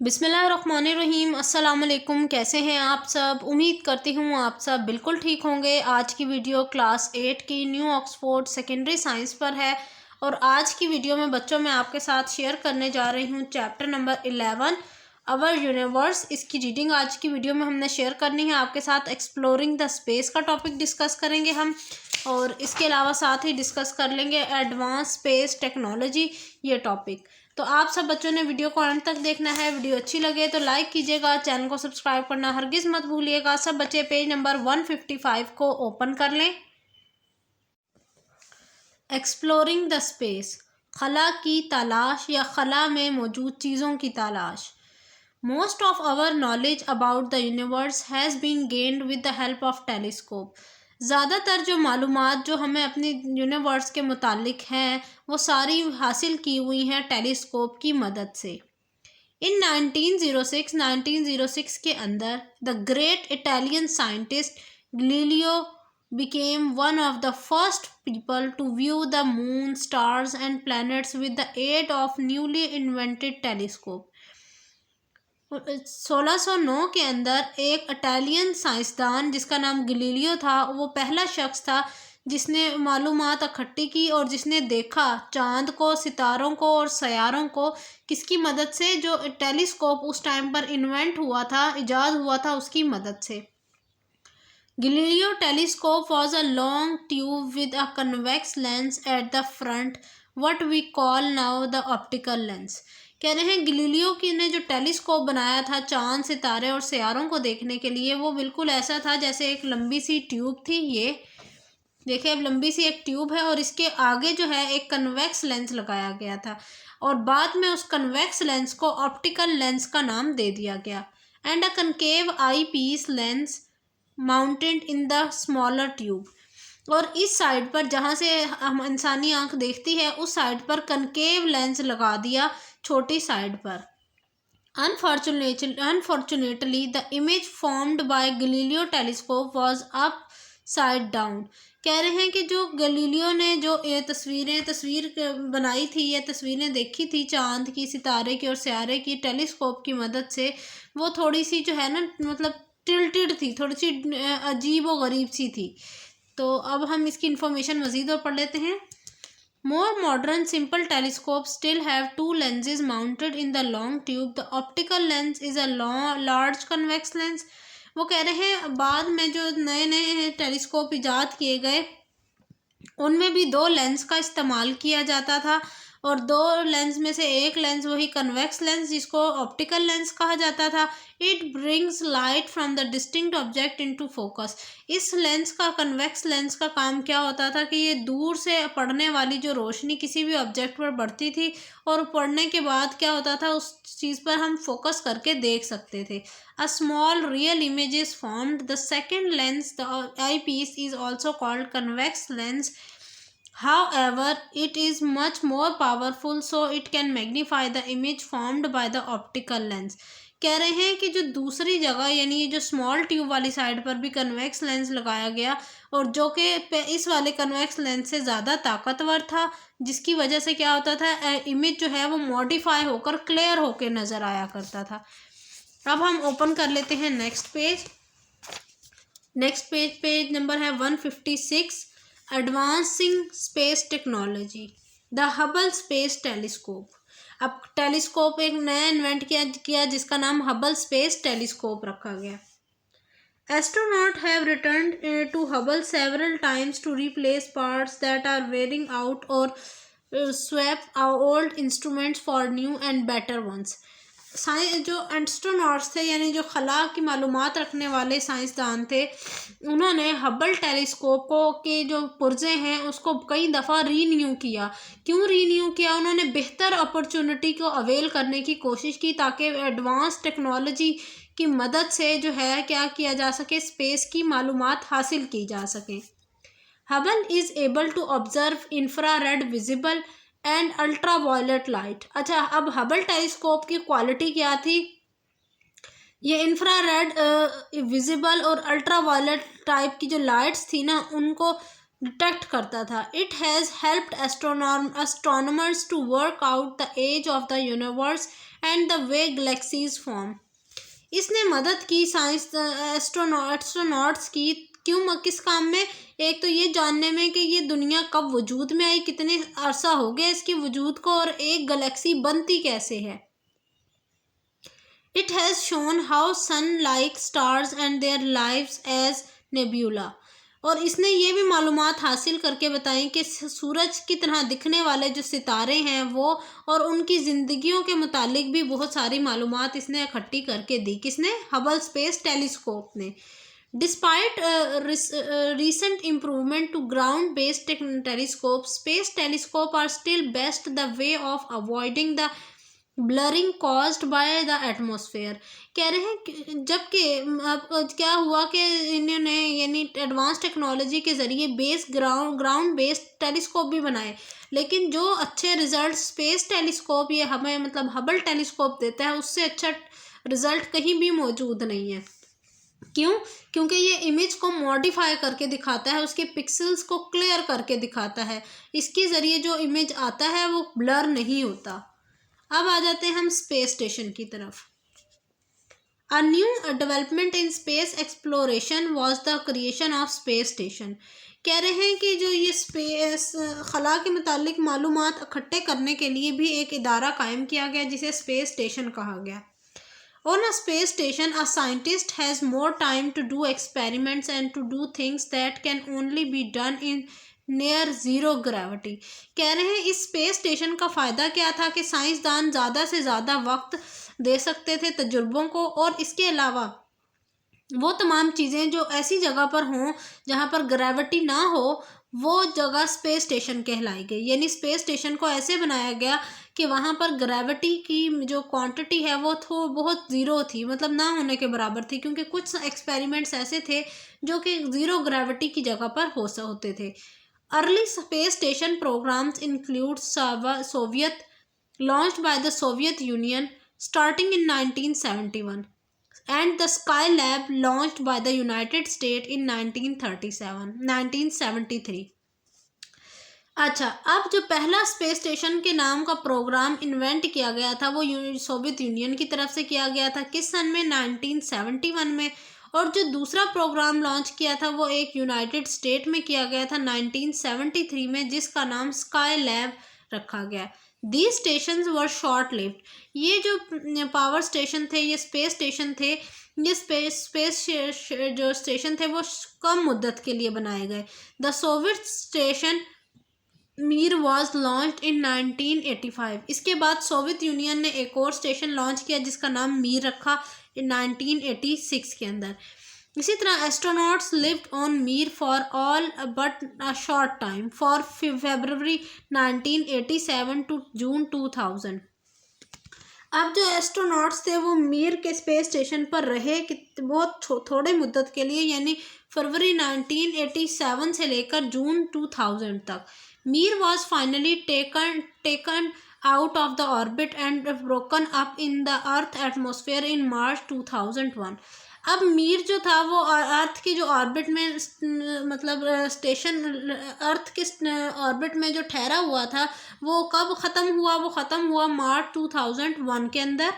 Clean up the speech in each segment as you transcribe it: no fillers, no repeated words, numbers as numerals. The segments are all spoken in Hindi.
बिस्मिल्लाहिर्रहमानिर्रहीम। अस्सलाम वालेकुम। कैसे हैं आप सब? उम्मीद करती हूँ आप सब बिल्कुल ठीक होंगे। आज की वीडियो क्लास 8 की न्यू ऑक्सफोर्ड सेकेंडरी साइंस पर है और आज की वीडियो में बच्चों मैं आपके साथ शेयर करने जा रही हूँ चैप्टर नंबर 11 अवर यूनिवर्स। इसकी रीडिंग आज की वीडियो में हमने शेयर करनी है आपके साथ। एक्सप्लोरिंग द स्पेस का टॉपिक डिस्कस करेंगे हम और इसके अलावा साथ ही डिस्कस कर लेंगे एडवांस स्पेस टेक्नोलॉजी ये टॉपिक। तो आप सब बच्चों ने वीडियो को अंत तक देखना है। वीडियो अच्छी लगे तो लाइक कीजिएगा, चैनल को सब्सक्राइब करना हरगिज़ मत भूलिएगा। सब बच्चे पेज नंबर 155 को ओपन कर लें। एक्सप्लोरिंग द स्पेस, खला की तलाश या खला में मौजूद चीज़ों की तलाश। Most of our knowledge about the universe has been gained with the help of telescope. ज़्यादातर जो मालूमात जो हमें अपनी यूनिवर्स के मुतालिक हैं वो सारी हासिल की हुई हैं टेलीस्कोप की मदद से। इन 1906 के अंदर the great Italian scientist Galileo became one of the first people to view the moon, stars and planets with the aid of newly invented telescope। 1609 के अंदर एक इटालियन साइंसदान जिसका नाम गलीलियो था, वो पहला शख्स था जिसने मालूमात इकट्ठी की और जिसने देखा चांद को, सितारों को और सयारों को किसकी मदद से, जो टेलीस्कोप उस टाइम पर इन्वेंट हुआ था, इजाद हुआ था, उसकी मदद से। Galileo telescope was a long tube with a convex lens at the front, what we call now the optical lens। कह रहे हैं गिलीलियो की ने जो टेलीस्कोप बनाया था चांद, सितारे और सियारों को देखने के लिए, वो बिल्कुल ऐसा था जैसे एक लंबी सी ट्यूब थी। ये देखिए, अब लंबी सी एक ट्यूब है और इसके आगे जो है एक कन्वेक्स लेंस लगाया गया था और बाद में उस कन्वेक्स लेंस को ऑप्टिकल लेंस का नाम दे दिया गया। And a concave eyepiece lens mounted in the smaller tube. और इस साइड पर जहाँ से हम इंसानी आंख देखती है उस साइड पर कनकेव लेंस लगा दिया छोटी साइड पर। Unfortunately the image formed by Galileo telescope was up side down. कह रहे हैं कि जो गलीलियो ने जो ये तस्वीर बनाई थी, ये तस्वीरें देखी थी चांद की, सितारे की और सियारे की टेलीस्कोप की मदद से, वो थोड़ी सी जो है ना, मतलब टिल्टेड थी, थोड़ी सी अजीब व गरीब सी थी। तो अब हम इसकी इंफॉर्मेशन मज़ीद और पढ़ लेते हैं। मोर modern simple telescope still have to lenses mounted in the long tube. The optical lens is a large convex lens. वो कह रहे हैं बाद में जो नए नए टेलीस्कोप इजाद किए गए उनमें भी दो लेंस का इस्तेमाल किया जाता था और दो लेंस में से एक लेंस वही कन्वेक्स लेंस जिसको ऑप्टिकल लेंस कहा जाता था। It brings light from the distinct object into focus. इस लेंस का, कन्वेक्स लेंस का काम क्या होता था कि ये दूर से पड़ने वाली जो रोशनी किसी भी ऑब्जेक्ट पर पड़ती थी और पड़ने के बाद क्या होता था, उस चीज़ पर हम फोकस करके देख सकते थे। A small real image is formed. The second lens, the eyepiece, is also called convex lens. However, it is much more powerful, so it can magnify the image formed by the optical lens। कह रहे हैं कि जो दूसरी जगह यानी ये जो स्मॉल ट्यूब वाली साइड पर भी कन्वेक्स लेंस लगाया गया और जो कि इस वाले कन्वेक्स लेंस से ज़्यादा ताकतवर था, जिसकी वजह से क्या होता था, इमेज जो है वो मॉडिफाई होकर क्लियर होकर नज़र आया करता था। अब हम ओपन कर लेते हैं नेक्स्ट पेज। पेज नंबर है 156, advancing space technology, the Hubble space telescope. अब टेलीस्कोप एक नया इन्वेंट किया जिसका नाम हबल स्पेस टेलीस्कोप रखा गया। Astronaut have returned to Hubble several times to replace parts that are wearing out और swap old instruments for new and better ones. जो एस्ट्रोनॉट्स थे यानी जो खला की मालूमात रखने वाले साइंसदान थे, उन्होंने हबल टेलीस्कोप को के जो पुर्जे हैं उसको कई दफ़ा रीन्यू किया। क्यों रीन्यू किया? उन्होंने बेहतर अपॉर्चुनिटी को अवेल करने की कोशिश की ताकि एडवांस टेक्नोलॉजी की मदद से जो है क्या किया जा सके, स्पेस की मालूमात हासिल की जा सके। Hubble is able to observe infrared visible and ultraviolet light. अच्छा, अब हबल टेलीस्कोप की क्वालिटी क्या थी? ये इंफ्रारेड विजिबल और अल्ट्रा वायलेट टाइप की जो लाइट्स थी ना, उनको डिटेक्ट करता था। It has helped astronomers to work out the age of the universe and the way galaxies form. इसने मदद की साइंस एस्ट्रोनॉट्स की, क्यों, किस काम में? एक तो ये जानने में कि ये दुनिया कब वजूद में आई, कितने अरसा हो गया इसके वजूद को, और एक गैलेक्सी बनती कैसे है। It has shown how sun like stars end their lives as nebula. और इसने ये भी मालूमात हासिल करके बताई कि सूरज की तरह दिखने वाले जो सितारे हैं वो, और उनकी ज़िंदगियों के मुतालिक भी बहुत सारी मालूमात इसने इकट्ठी करके दी। किसने? हबल स्पेस टेलीस्कोप ने। Despite recent improvement to ground-based telescopes, space telescope are still best the way of avoiding the blurring caused by the atmosphere. कह रहे हैं जबकि अब क्या हुआ कि इन्होंने यानी एडवांस टेक्नोलॉजी के ज़रिए ग्राउंड बेस्ड टेलीस्कोप भी बनाए, लेकिन जो अच्छे रिजल्ट स्पेस टेलीस्कोप ये हमें मतलब हबल टेलीस्कोप देता है, उससे अच्छा रिजल्ट कहीं भी मौजूद नहीं है। क्यों? क्योंकि ये इमेज को मॉडिफाई करके दिखाता है, उसके पिक्सेल्स को क्लियर करके दिखाता है। इसके ज़रिए जो इमेज आता है वो ब्लर नहीं होता। अब आ जाते हैं हम स्पेस स्टेशन की तरफ। A new development in space exploration was the creation of space station. कह रहे हैं कि जो ये स्पेस खला के मुतालिक मालूमात इकट्ठे करने के लिए भी एक इदारा कायम किया गया जिसे स्पेस स्टेशन कहा गया। On a space station, a scientist has more time to do experiments and to do things that can only be done in near zero gravity। कह रहे हैं इस स्पेस स्टेशन का फ़ायदा क्या था कि साइंसदान ज़्यादा से ज़्यादा वक्त दे सकते थे तजुर्बों को, और इसके अलावा वो तमाम चीज़ें जो ऐसी जगह पर हों जहाँ पर ग्रेविटी ना हो, वो जगह स्पेस स्टेशन कहलाई गई। यानी स्पेस स्टेशन को ऐसे बनाया गया कि वहाँ पर ग्रेविटी की जो क्वांटिटी है वो बहुत ज़ीरो थी, मतलब ना होने के बराबर थी, क्योंकि कुछ एक्सपेरिमेंट्स ऐसे थे जो कि ज़ीरो ग्रेविटी की जगह पर होते थे। Early space station programmes include Soviet launched by the Soviet Union starting in 1971 and the Skylab launched by the United States in 1973। अच्छा, अब जो पहला स्पेस स्टेशन के नाम का प्रोग्राम इन्वेंट किया गया था वो सोवियत यूनियन की तरफ से किया गया था। किस सन में? 1971 में। और जो दूसरा प्रोग्राम लॉन्च किया था वो एक यूनाइटेड स्टेट में किया गया था 1973 में, जिसका नाम स्काई लैब रखा गया। These stations were short lived. ये जो पावर स्टेशन थे, ये स्पेस स्टेशन थे, ये स्पेस जो स्टेशन थे वो कम मुद्दत के लिए बनाए गए। The Soviet station Mir was launched in 1985। इसके बाद सोवियत यूनियन ने एक और स्टेशन लॉन्च किया जिसका नाम मीर रखा इन 1986 के अंदर। इसी तरह astronauts lived on Mir for all but a short time for February 1987 to June 2000। अब जो एस्ट्रोनॉट्स थे वो मीर के स्पेस स्टेशन पर रहे कि बहुत थोड़े मुद्दत के लिए, यानी फरवरी 1987 से लेकर जून 2000 तक। Mir was finally taken out of the orbit and broken up in the earth atmosphere in March 2001। अब मीर जो था वो अर्थ की जो ऑर्बिट में मतलब स्टेशन अर्थ के ऑर्बिट में जो ठहरा हुआ था वो कब ख़त्म हुआ? वो ख़त्म हुआ मार्च 2001 के अंदर।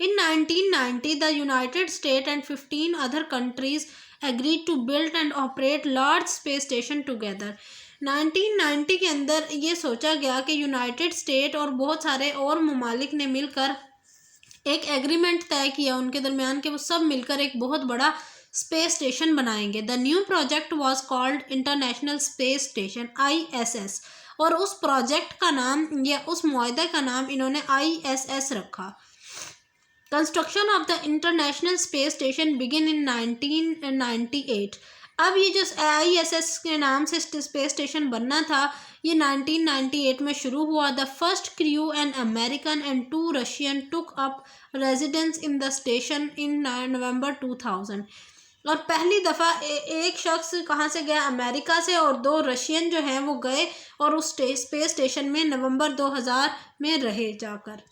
In 1990 the United States and 15 other countries agreed to build and operate large space station together। 1990 के अंदर ये सोचा गया कि यूनाइटेड स्टेट और बहुत सारे और ममालिक ने मिलकर एक एग्रीमेंट तय किया उनके दरमियान कि वो सब मिलकर एक बहुत बड़ा स्पेस स्टेशन बनाएंगे। The new project was called international space station ISS, और उस प्रोजेक्ट का नाम या उस मुआहदे का नाम इन्होंने ISS रखा। Construction of the international space station begin in 1998। अब ये जो ISS के नाम से स्पेस स्टेशन बनना था ये 1998 में शुरू हुआ। The first crew an American and 2 Russian took up residence in the station in November 2000। और पहली दफ़ा एक शख्स कहाँ से गया? अमेरिका से, और 2 रशियन जो हैं वो गए और उस स्पेस स्टेशन में नवंबर 2000 में रहे जाकर।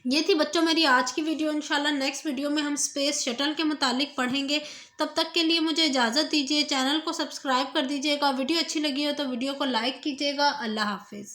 ये थी बच्चों मेरी आज की वीडियो। इंशाल्लाह नेक्स्ट वीडियो में हम स्पेस शटल के मुतालिक पढ़ेंगे। तब तक के लिए मुझे इजाज़त दीजिए। चैनल को सब्सक्राइब कर दीजिएगा। वीडियो अच्छी लगी हो तो वीडियो को लाइक कीजिएगा। अल्लाह हाफिज़।